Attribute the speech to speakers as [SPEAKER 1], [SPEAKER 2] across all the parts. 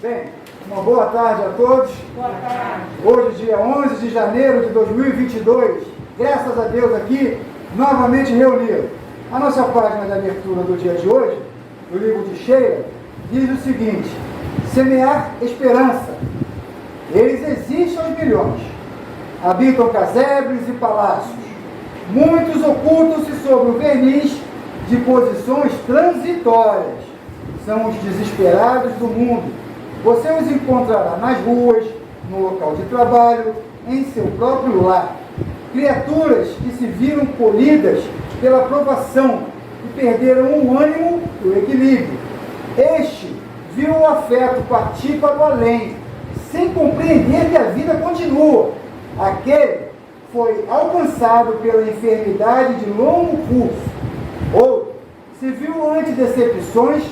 [SPEAKER 1] Bem, uma boa tarde a todos.
[SPEAKER 2] Boa tarde.
[SPEAKER 1] Hoje, dia 11 de janeiro de 2022, graças a Deus aqui, novamente reunidos. A nossa página de abertura do dia de hoje, do livro de Sheila, diz o seguinte: semear esperança. Eles existem aos milhões, habitam casebres e palácios. Muitos ocultam-se sobre o verniz de posições transitórias. São os desesperados do mundo. Você os encontrará nas ruas, no local de trabalho, em seu próprio lar. Criaturas que se viram polidas pela provação e perderam o ânimo e o equilíbrio. Este viu o afeto partir para o além, sem compreender que a vida continua. Aquele foi alcançado pela enfermidade de longo curso. Outro se viu ante decepções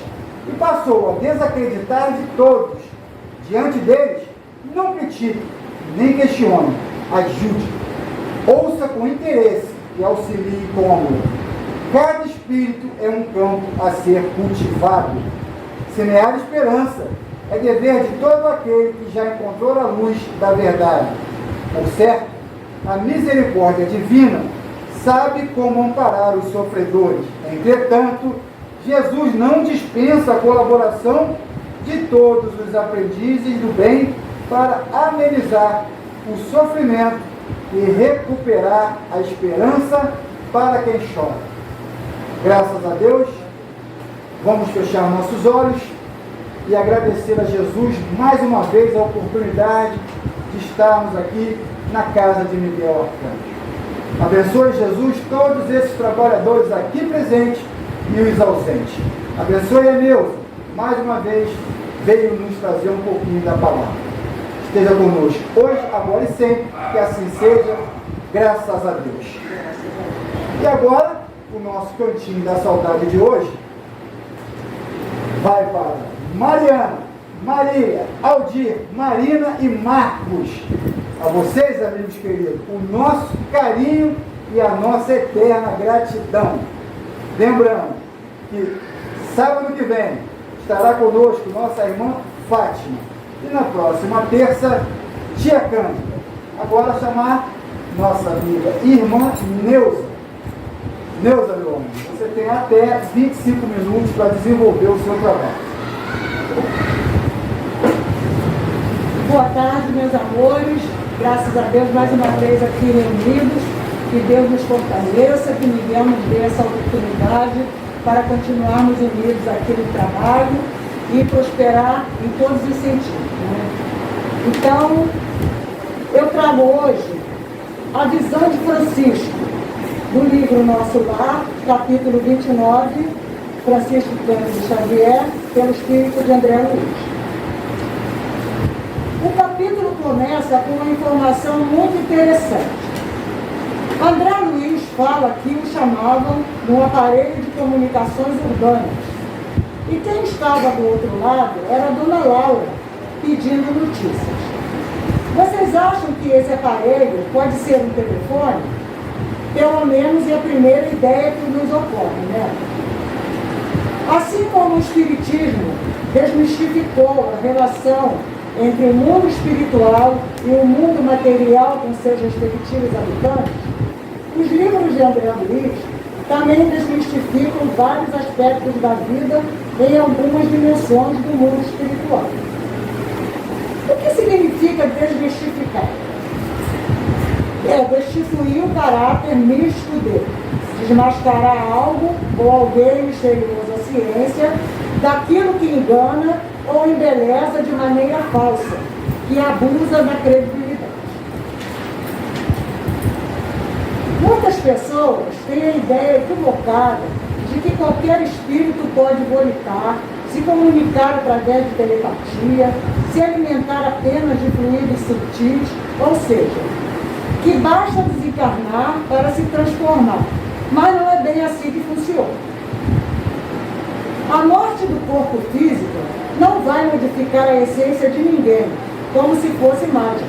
[SPEAKER 1] e passou a desacreditar de todos. Diante deles, não critique, nem questione, ajude. Ouça com interesse e auxilie com amor. Cada espírito é um campo a ser cultivado. Semear esperança é dever de todo aquele que já encontrou a luz da verdade. Por certo, a misericórdia divina sabe como amparar os sofredores. Entretanto, Jesus não dispensa a colaboração de todos os aprendizes do bem para amenizar o sofrimento e recuperar a esperança para quem chora. Graças a Deus, vamos fechar nossos olhos e agradecer a Jesus mais uma vez a oportunidade de estarmos aqui na casa de Miguel Arcanjo. Abençoe, Jesus, todos esses trabalhadores aqui presentes e os ausentes. Abençoe a Neuza, mais uma vez veio nos trazer um pouquinho da palavra. Esteja conosco hoje, agora e sempre, que assim seja, graças a Deus. E agora, o nosso cantinho da saudade de hoje vai para Mariana, Maria, Aldir, Marina e Marcos. A vocês, amigos queridos, o nosso carinho e a nossa eterna gratidão. Lembrando que sábado que vem estará conosco nossa irmã Fátima. E na próxima terça, tia Cândida. Agora chamar nossa amiga irmã Neuza. Neuza, meu homem, você tem até 25 minutos para desenvolver o seu trabalho.
[SPEAKER 2] Boa tarde, meus amores. Graças a Deus, mais uma vez aqui reunidos. Que Deus nos fortaleça, que Miguel nos dê essa oportunidade para continuarmos unidos aqui no trabalho e prosperar em todos os sentidos, né? Então, eu trago hoje a visão de Francisco, do livro Nosso Lar, capítulo 29, Francisco Cândido Xavier, pelo espírito de André Luiz. O capítulo começa com uma informação muito interessante. André Luiz fala que o chamavam num aparelho de comunicações urbanas. E quem estava do outro lado era a dona Laura, pedindo notícias. Vocês acham que esse aparelho pode ser um telefone? Pelo menos é a primeira ideia que nos ocorre, né? Assim como o Espiritismo desmistificou a relação entre o mundo espiritual e o mundo material com seus respectivos habitantes, os livros de André Luiz também desmistificam vários aspectos da vida em algumas dimensões do mundo espiritual. O que significa desmistificar? É destituir o caráter místico dele, desmascarar algo ou alguém misterioso à ciência daquilo que engana ou embeleza de maneira falsa, que abusa da credibilidade. Muitas pessoas têm a ideia equivocada de que qualquer espírito pode volitar, se comunicar através de telepatia, se alimentar apenas de fluidos sutis, ou seja, que basta desencarnar para se transformar. Mas não é bem assim que funciona. A morte do corpo físico não vai modificar a essência de ninguém, como se fosse mágica.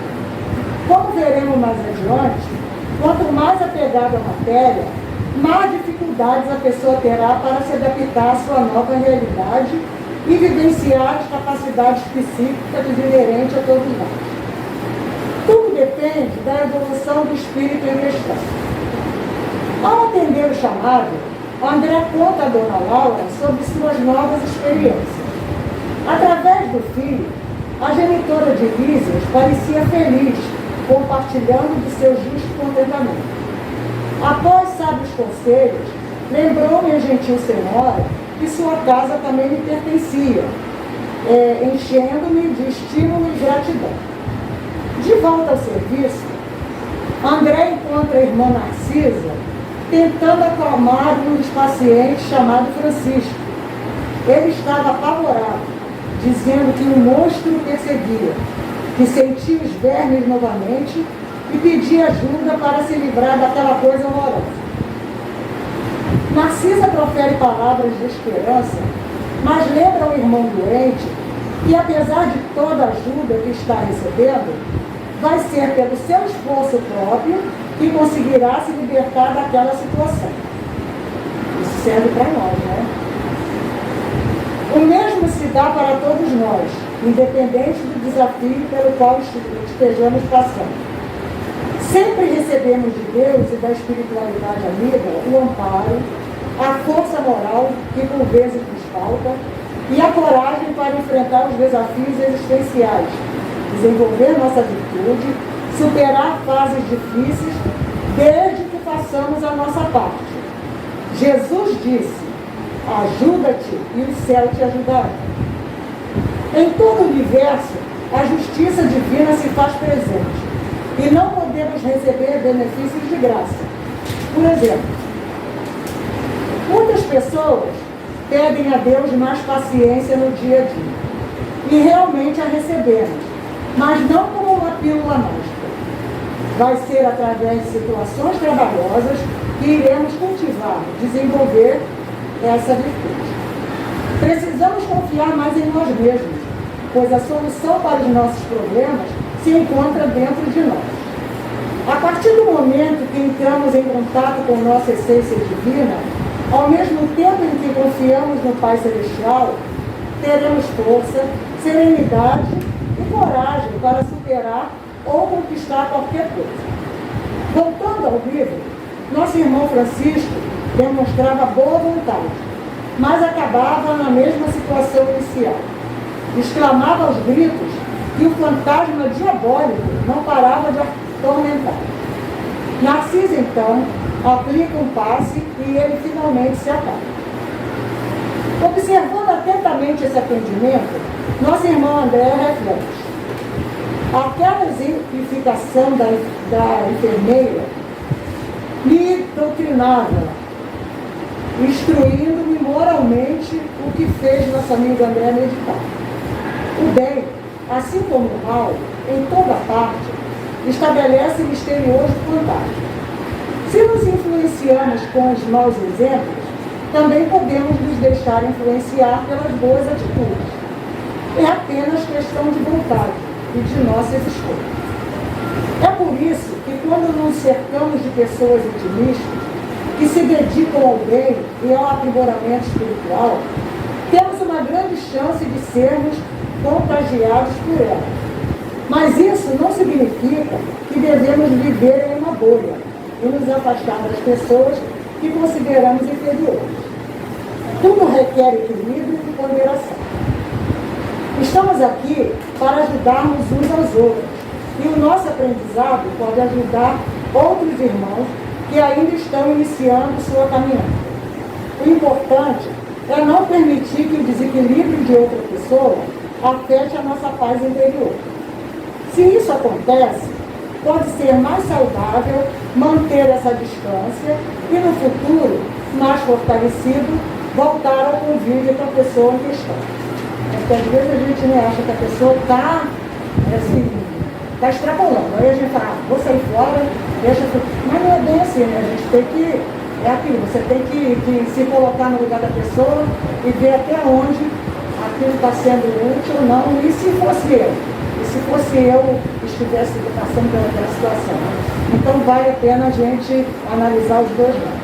[SPEAKER 2] Como veremos mais adiante, quanto mais apegado à matéria, mais dificuldades a pessoa terá para se adaptar à sua nova realidade e vivenciar as capacidades psíquicas inerentes a todos nós. Tudo depende da evolução do espírito em questão. Ao atender o chamado, André conta a Dona Laura sobre suas novas experiências. Através do filho, a genitora de Lísias parecia feliz, compartilhando de seu justo contentamento. Após sábios conselhos, lembrou-me a gentil senhora que sua casa também me pertencia, enchendo-me de estímulo e gratidão. De volta ao serviço, André encontra a irmã Narcisa tentando acalmar um dos pacientes chamado Francisco. Ele estava apavorado, dizendo que um monstro o perseguia, que sentia os vermes novamente e pedia ajuda para se livrar daquela coisa horrorosa. Narcisa profere palavras de esperança, mas lembra ao irmão doente que, apesar de toda a ajuda que está recebendo, vai ser pelo seu esforço próprio que conseguirá se libertar daquela situação. Isso serve para nós, né? O mesmo se dá para todos nós, independente do desafio pelo qual estejamos passando. Sempre recebemos de Deus e da espiritualidade amiga o amparo, a força moral que por vezes nos falta e a coragem para enfrentar os desafios existenciais, desenvolver nossa virtude, superar fases difíceis, desde que façamos a nossa parte. Jesus disse: ajuda-te e o céu te ajudará. Em todo o universo, a justiça divina se faz presente e não podemos receber benefícios de graça. Por exemplo, muitas pessoas pedem a Deus mais paciência no dia a dia e realmente a recebemos, mas não como uma pílula mágica. Vai ser através de situações trabalhosas que iremos cultivar, desenvolver essa virtude. Precisamos confiar mais em nós mesmos, pois a solução para os nossos problemas se encontra dentro de nós. A partir do momento que entramos em contato com nossa essência divina, ao mesmo tempo em que confiamos no Pai Celestial, teremos força, serenidade e coragem para superar ou conquistar qualquer coisa. Voltando ao livro, nosso irmão Francisco demonstrava boa vontade, mas acabava na mesma situação inicial. Exclamava aos gritos que o fantasma diabólico não parava de atormentar. Narcisa, então, aplica um passe e ele finalmente se acalma. Observando atentamente esse atendimento, nosso irmão André reflete. Aquela exemplificação da enfermeira me doutrinava, instruindo-me moralmente o que fez nosso amigo André meditar. O bem, assim como o mal, em toda parte, estabelece misterioso fantasma. Se nos influenciamos com os maus exemplos, também podemos nos deixar influenciar pelas boas atitudes. É apenas questão de vontade e de nossas escolhas. É por isso que quando nos cercamos de pessoas otimistas, que se dedicam ao bem e ao aprimoramento espiritual, temos uma grande chance de sermos contagiados por ela. Mas isso não significa que devemos viver em uma bolha e nos afastar das pessoas que consideramos inferiores. Tudo requer equilíbrio e ponderação. Estamos aqui para ajudarmos uns aos outros, e o nosso aprendizado pode ajudar outros irmãos que ainda estão iniciando sua caminhada. O importante é não permitir que o desequilíbrio de outra pessoa afete a nossa paz interior. Se isso acontece, pode ser mais saudável manter essa distância e, no futuro, mais fortalecido, voltar ao convívio com a pessoa em questão. Porque às vezes a gente acha que a pessoa está extrapolando. Aí a gente fala, vou sair fora, deixa. Mas não é bem assim, né? A gente tem que. É aquilo, você tem que se colocar no lugar da pessoa e ver até onde aquilo está sendo útil ou não. E se fosse eu? E se fosse eu estivesse passando pela situação? Então vale a pena a gente analisar os dois lados.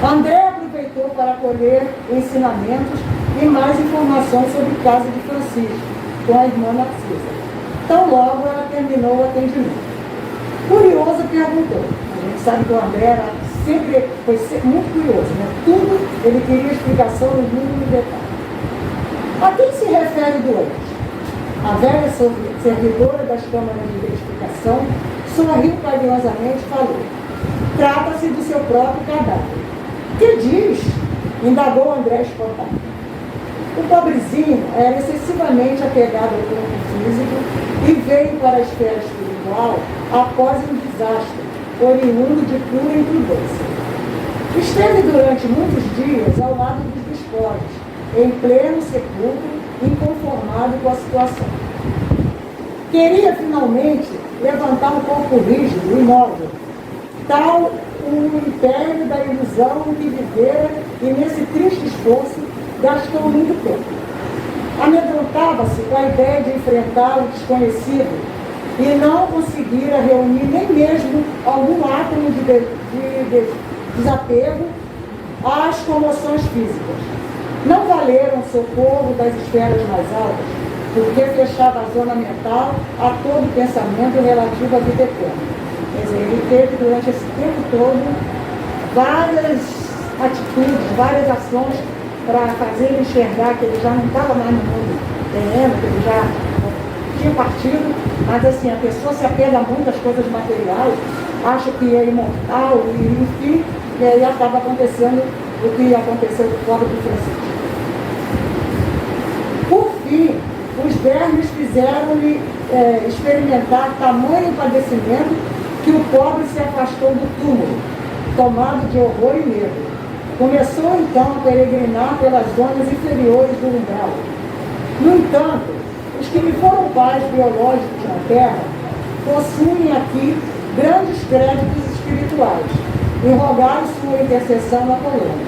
[SPEAKER 2] André aproveitou para colher ensinamentos e mais informações sobre o caso de Francisco, com a irmã Narcisa. Tão logo ela terminou o atendimento. Curioso perguntou. A gente sabe que o André sempre foi muito curioso, né? Tudo ele queria explicação no mínimo detalhe. A quem se refere o doente? A velha servidora das câmaras de identificação sorriu carinhosamente e falou: trata-se do seu próprio cadáver. Que diz? Indagou André espantado. O pobrezinho era excessivamente apegado ao corpo físico e veio para a esfera espiritual após um desastre, oriundo de pura imprudência. Esteve durante muitos dias ao lado dos despojos, em pleno sepulcro, inconformado com a situação. Queria finalmente levantar um corpo rígido, imóvel, tal o império da ilusão em que vivera, e nesse triste esforço gastou muito tempo. Amedrontava-se com a ideia de enfrentar o desconhecido e não conseguira reunir nem mesmo algum átomo de desapego às comoções físicas. Não valeram o socorro das esferas mais altas, porque fechava a zona mental a todo pensamento relativo à vida eterna. Quer dizer, ele teve durante esse tempo todo várias atitudes, várias ações para fazer ele enxergar que ele já não estava mais no mundo terreno, que ele já tinha partido, mas assim, a pessoa se apega muito às coisas materiais, acha que é imortal, e enfim, e aí acaba acontecendo o que aconteceu fora do Francisco. Por fim, os vermes fizeram-lhe experimentar tamanho padecimento que o pobre se afastou do túmulo, tomado de horror e medo. Começou então a peregrinar pelas zonas inferiores do umbral. No entanto, os que lhe foram pais biológicos na Terra possuem aqui grandes créditos espirituais e rogaram sua intercessão na colônia.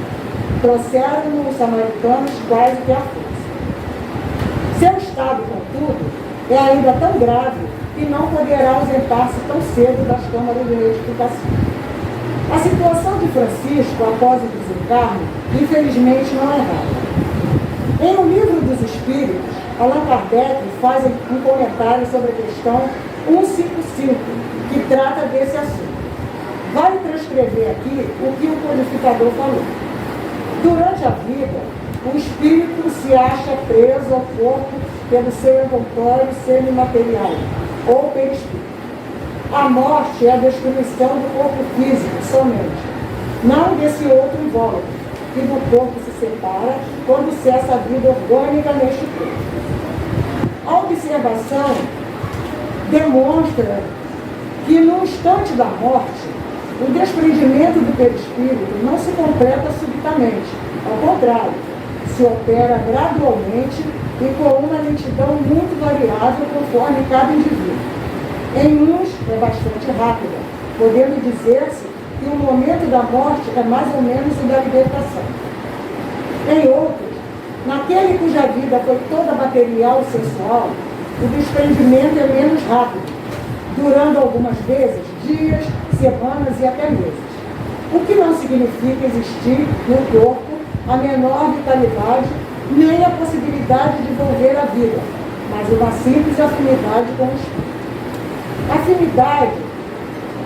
[SPEAKER 2] Trouxeram-no os samaritanos quase que à força. Seu estado, contudo, é ainda tão grave que não poderá ausentar-se tão cedo das câmaras de retificação. A situação de Francisco após o desencarne, infelizmente, não é rara. Em O Livro dos Espíritos, Allan Kardec faz um comentário sobre a questão 155, que trata desse assunto. Vale transcrever aqui o que o codificador falou. Durante a vida, o espírito se acha preso ao corpo pelo seu envoltório semimaterial, ou perispírito. A morte é a destruição do corpo físico somente, não desse outro invólucro, que do corpo se separa quando cessa a vida orgânica neste corpo. A observação demonstra que no instante da morte, o desprendimento do perispírito não se completa subitamente, ao contrário, se opera gradualmente e com uma lentidão muito variável conforme cada indivíduo. Em uns é bastante rápida, podendo dizer-se que o momento da morte é mais ou menos o da libertação. Em outros, naquele cuja vida foi toda material e sensual, o desprendimento é menos rápido, durando algumas vezes dias, semanas e até meses. O que não significa existir no corpo a menor vitalidade nem a possibilidade de volver à vida, mas uma simples afinidade com o espírito. Afinidade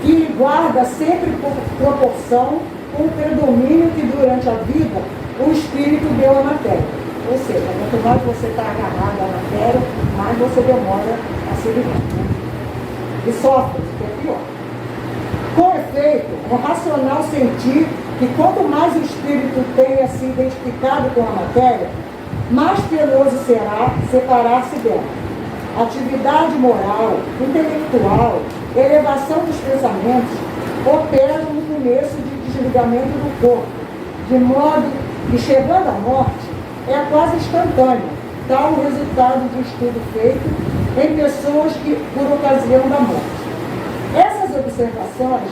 [SPEAKER 2] que guarda sempre proporção com o predomínio que durante a vida o espírito deu à matéria. Ou seja, quanto mais você está agarrado à matéria, mais você demora a se livrar. E sofre, que é pior. Com efeito, é racional sentir que quanto mais o espírito tenha se identificado com a matéria, mais penoso será separar-se dela. Atividade moral, intelectual, elevação dos pensamentos operam no começo de desligamento do corpo, de modo que, chegando à morte, é quase instantâneo, tal o resultado de estudo feito em pessoas que, por ocasião da morte. Essas observações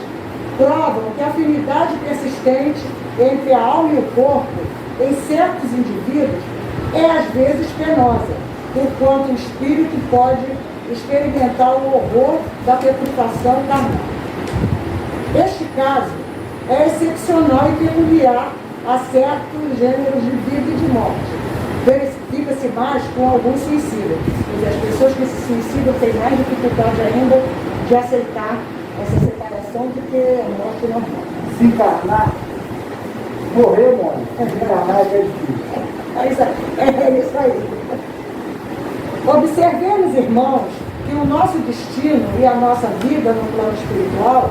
[SPEAKER 2] provam que a afinidade persistente entre a alma e o corpo, em certos indivíduos, é às vezes penosa, porquanto o espírito pode experimentar o horror da petrificação carnal. Este caso é excepcional e peculiar a certos gêneros de vida e de morte, verifica-se mais com alguns suicidas. Quer dizer, as pessoas que se suicidam têm mais dificuldade ainda de aceitar essa separação do que a morte normal.
[SPEAKER 1] Se encarnar, morrer, morre. Se encarnar é difícil.
[SPEAKER 2] É isso aí. Observemos, irmãos, que o nosso destino e a nossa vida no plano espiritual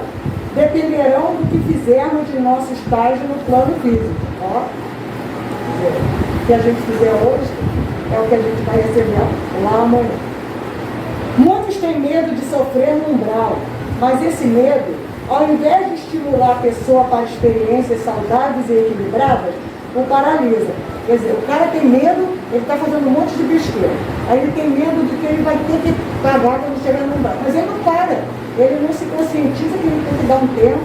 [SPEAKER 2] dependerão do que fizermos de nosso estágio no plano físico. Ó. O que a gente fizer hoje é o que a gente vai receber lá amanhã. Muitos têm medo de sofrer no umbral, mas esse medo, ao invés de estimular a pessoa para experiências saudáveis e equilibradas, o paralisa. Quer dizer, o cara tem medo, ele está fazendo um monte de besteira. Aí ele tem medo de que ele vai ter que pagar quando chegar no umbral. Mas ele não para. Ele não se conscientiza que ele tem que dar um tempo,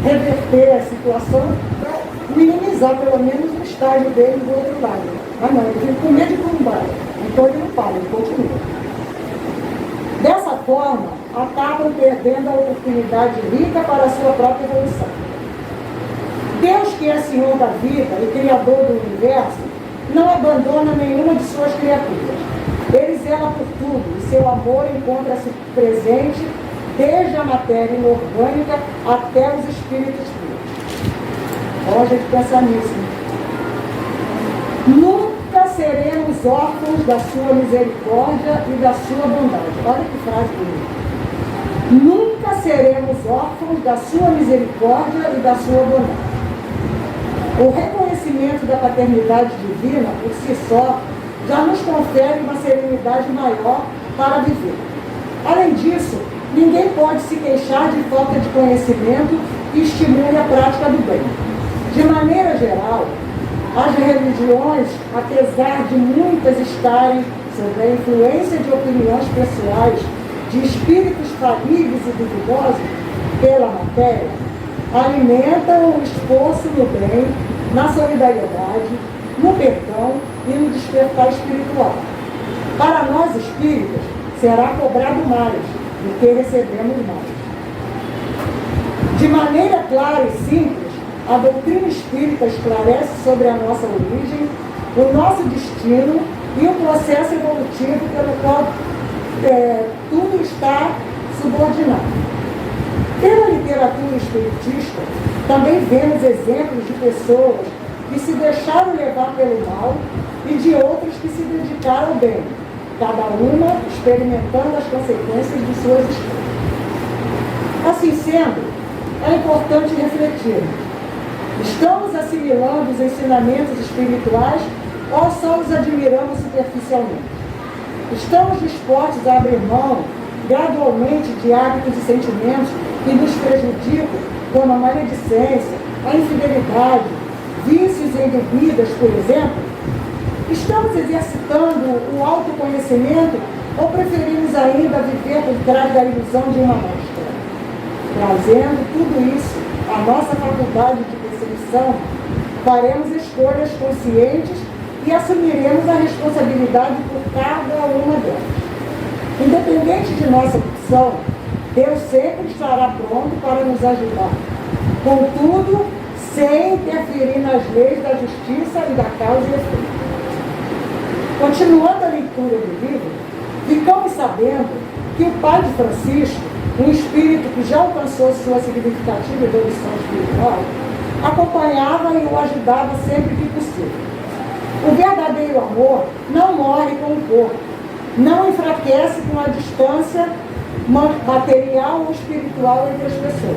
[SPEAKER 2] reverter a situação para minimizar pelo menos o estágio dele do outro lado. Mas não, ele fica com medo de ir para o umbral. Então ele não para, ele continua. Dessa forma, acabam perdendo a oportunidade rica para a sua própria evolução. Deus, que é Senhor da vida e Criador do universo, não abandona nenhuma de suas criaturas. Ele zela por tudo e seu amor encontra-se presente desde a matéria inorgânica até os espíritos puros. Então a gente pensa nisso. Nunca seremos órfãos da sua misericórdia e da sua bondade. Olha que frase bonita. Nunca seremos órfãos da sua misericórdia e da sua bondade. O reconhecimento da paternidade divina, por si só, já nos confere uma serenidade maior para viver. Além disso, ninguém pode se queixar de falta de conhecimento que estimule a prática do bem. De maneira geral, as religiões, apesar de muitas estarem sob a influência de opiniões pessoais de espíritos falíveis e duvidosos pela matéria, alimentam o esforço no bem, na solidariedade, no perdão e no despertar espiritual. Para nós espíritas, será cobrado mais do que recebemos mais. De maneira clara e simples, a doutrina espírita esclarece sobre a nossa origem, o nosso destino e o processo evolutivo pelo qual tudo está subordinado. Pela literatura espiritista, também vemos exemplos de pessoas que se deixaram levar pelo mal e de outras que se dedicaram ao bem, cada uma experimentando as consequências de suas escolhas. Assim sendo, é importante refletir. Estamos assimilando os ensinamentos espirituais ou só os admiramos superficialmente? Estamos dispostos a abrir mão gradualmente de hábitos e sentimentos que nos prejudicam, como a maledicência, a infidelidade, vícios e bebidas, por exemplo? Estamos exercitando o autoconhecimento ou preferimos ainda viver por trás da ilusão de uma máscara? Trazendo tudo isso à nossa faculdade de percepção, faremos escolhas conscientes e assumiremos a responsabilidade por cada uma delas. Independente de nossa opção, Deus sempre estará pronto para nos ajudar. Contudo, sem interferir nas leis da justiça e da causa e efeito. Continuando a leitura do livro, ficamos sabendo que o pai de Francisco, um espírito que já alcançou sua significativa evolução espiritual, acompanhava e o ajudava sempre que possível. O verdadeiro amor não morre com o corpo, não enfraquece com a distância material ou espiritual entre as pessoas.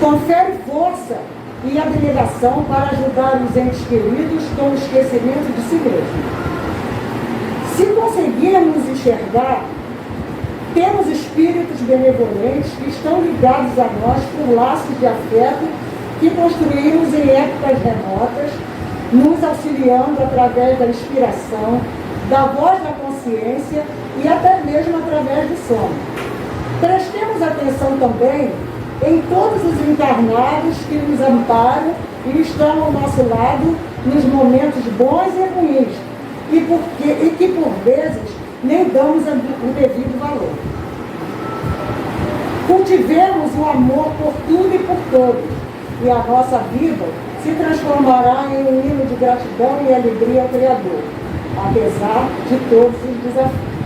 [SPEAKER 2] Confere força e abnegação para ajudar os entes queridos com o esquecimento de si mesmo. Se conseguirmos enxergar, temos espíritos benevolentes que estão ligados a nós por laços de afeto que construímos em épocas remotas, nos auxiliando através da inspiração, da voz da consciência e até mesmo através do sono. Prestemos atenção também em todos os encarnados que nos amparam e estão ao nosso lado nos momentos bons e ruins, e que por vezes nem damos o devido valor. Cultivemos o amor por tudo e por todos, e a nossa vida se transformará em um hino de gratidão e alegria ao Criador, apesar de todos os desafios.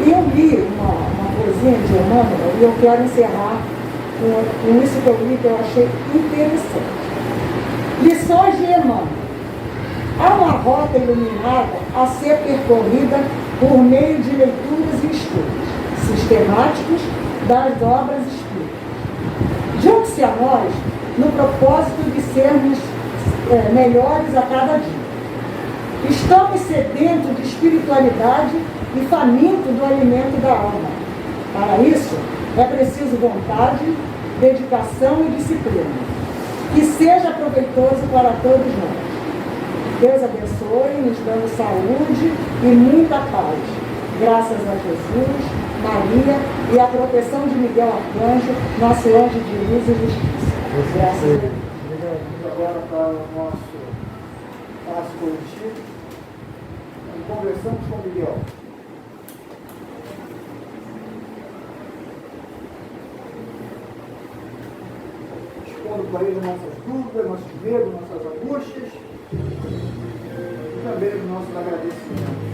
[SPEAKER 2] E eu li uma coisinha de Emmanuel e eu quero encerrar com isso que eu li, que eu achei interessante. Lições de Emmanuel. Há uma rota iluminada a ser percorrida por meio de leituras e estudos sistemáticos das obras espíritas. Junte-se a nós no propósito de sermos melhores a cada dia. Estamos sedentos de espiritualidade e famintos do alimento da alma. Para isso, é preciso vontade, dedicação e disciplina, que seja proveitoso para todos nós. Deus abençoe, nos dando saúde e muita paz. Graças a Jesus, Maria e a proteção de Miguel Arcanjo, nosso anjo de luz e justiça. Graças a Deus.
[SPEAKER 1] Vamos agora para o nosso passo coletivo. Conversamos com Miguel. Expondo para ele nossas dúvidas, nossos medos, nossas angústias e também os nossos agradecimentos.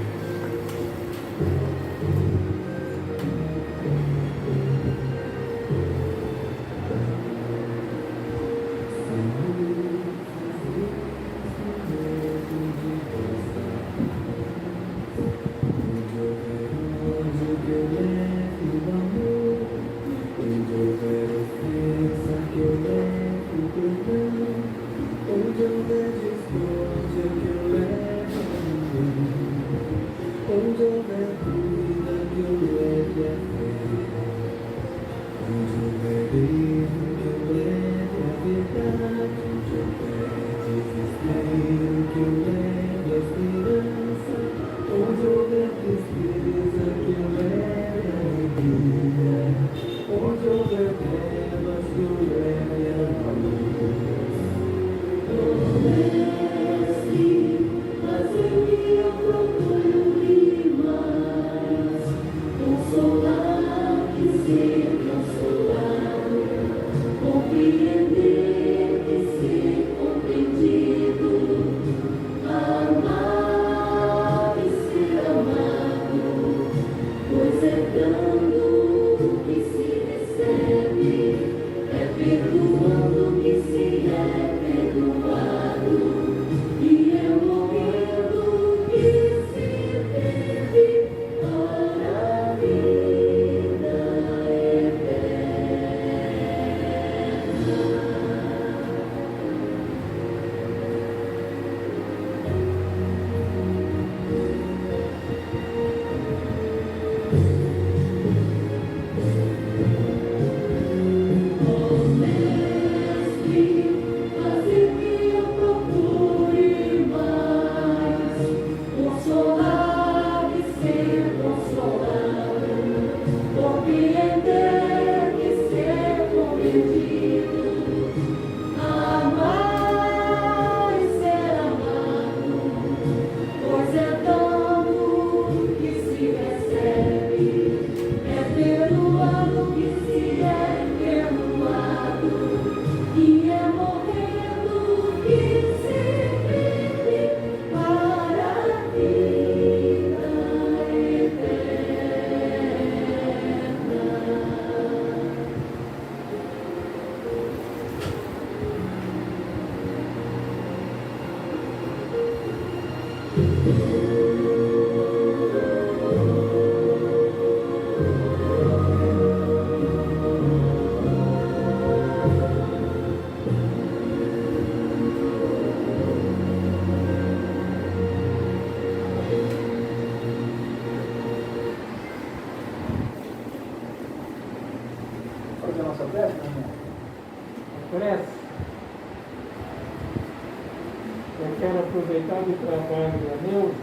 [SPEAKER 3] Eu quero aproveitar o trabalho da Neuza,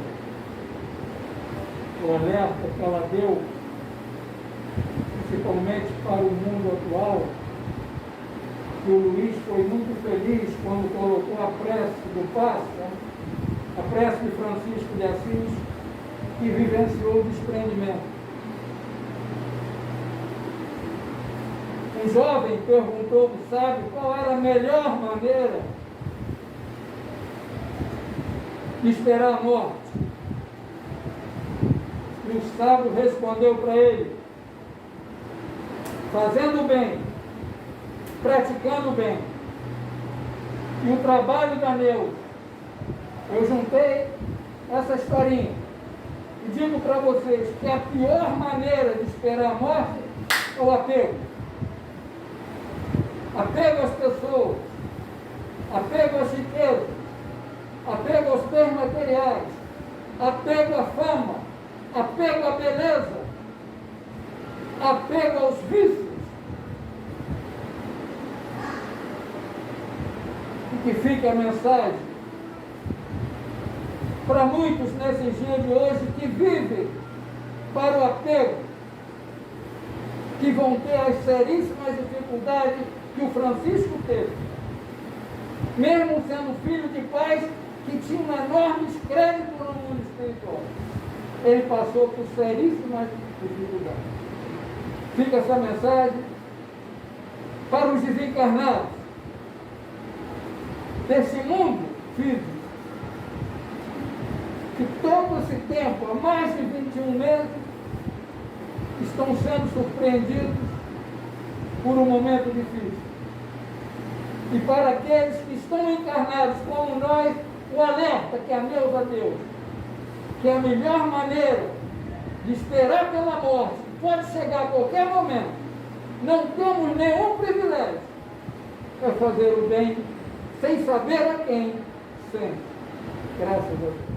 [SPEAKER 3] o alerta que ela deu, principalmente para o mundo atual, que o Luiz foi muito feliz quando colocou a prece do Passa, a prece de Francisco de Assis, que vivenciou o desprendimento. Um jovem perguntou, sabe, qual era a melhor maneira de esperar a morte. E o sábio respondeu para ele: fazendo o bem, praticando o bem. E o trabalho da Neuza, eu juntei essa historinha e digo para vocês que a pior maneira de esperar a morte é o apego. Apego às pessoas, apego às riquezas, apego aos bens materiais, apego à fama, apego à beleza, apego aos vícios. E que fique a mensagem para muitos nesses dias de hoje que vivem para o apego, que vão ter as seríssimas dificuldades que o Francisco teve, mesmo sendo filho de pais que tinham enormes créditos no mundo espiritual. Ele passou por seríssimas dificuldades. Fica essa mensagem para os desencarnados desse mundo físico, que todo esse tempo, há mais de 21 meses, estão sendo surpreendidos por um momento difícil. E para aqueles que estão encarnados como nós, o alerta que a Neuza deu, que a melhor maneira de esperar pela morte, que pode chegar a qualquer momento, não temos nenhum privilégio, é fazer o bem sem saber a quem, sempre. Graças a Deus.